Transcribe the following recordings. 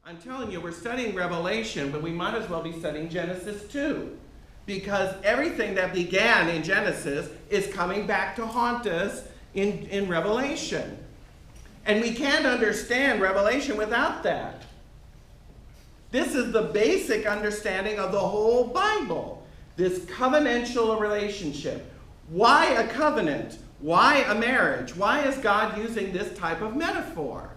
I'm telling you, we're studying Revelation, but we might as well be studying Genesis too. Because everything that began in Genesis is coming back to haunt us in Revelation. And we can't understand Revelation without that. This is the basic understanding of the whole Bible. This covenantal relationship. Why a covenant? Why a marriage? Why is God using this type of metaphor?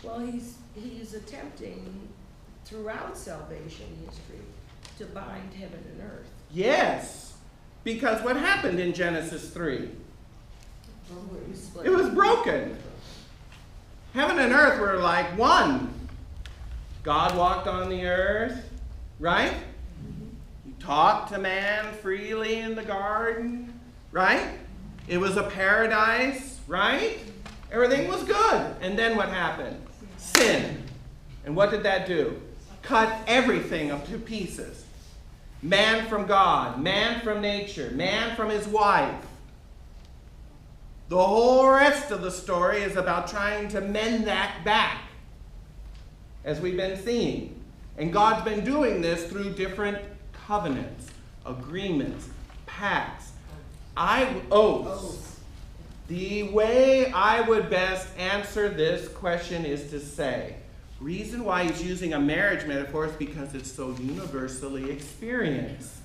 Well, he's attempting throughout salvation history to bind heaven and earth. Yes, because what happened in Genesis 3? It was broken. Heaven and earth were like one. God walked on the earth, right? He talked to man freely in the garden, right? It was a paradise, right? Everything was good. And then what happened? Sin. And what did that do? Cut everything up to pieces. Man from God, man from nature, man from his wife. The whole rest of the story is about trying to mend that back, as we've been seeing. And God's been doing this through different covenants, agreements, pacts, oaths. The way I would best answer this question is to say, reason why he's using a marriage metaphor is because it's so universally experienced.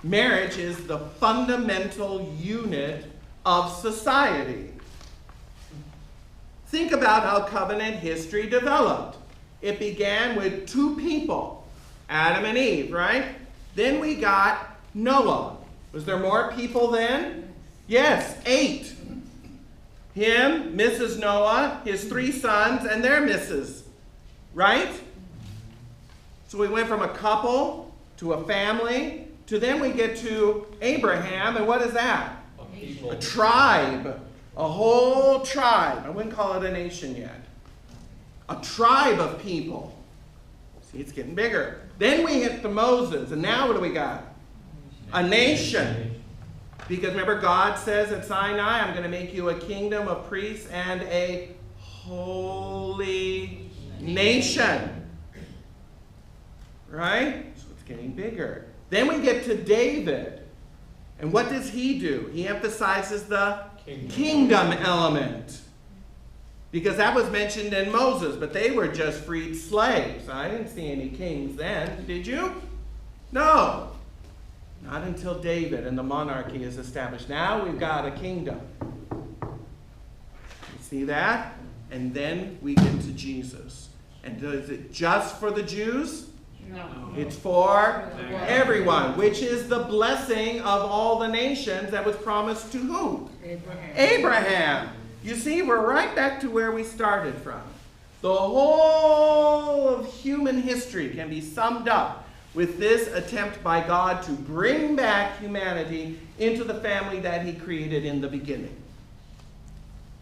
Marriage is the fundamental unit of society. Think about how covenant history developed. It began with two people, Adam and Eve, right? Then we got Noah. Was there more people then? Yes, 8. Him, Mrs. Noah, his 3 sons, and their missus, right? So we went from a couple to a family to then we get to Abraham, and what is that? A tribe, a whole tribe. I wouldn't call it a nation yet. A tribe of people. See, it's getting bigger. Then we hit to Moses, and now what do we got? A nation. Because remember, God says at Sinai, I'm going to make you a kingdom of priests and a holy nation. Right? So it's getting bigger. Then we get to David. And what does he do? He emphasizes the kingdom element. Because that was mentioned in Moses, but they were just freed slaves. I didn't see any kings then, did you? No. Not until David and the monarchy is established. Now we've got a kingdom. You see that? And then we get to Jesus. And is it just for the Jews? No. It's for everyone, which is the blessing of all the nations that was promised to who? Abraham. You see, we're right back to where we started from. The whole of human history can be summed up with this attempt by God to bring back humanity into the family that he created in the beginning.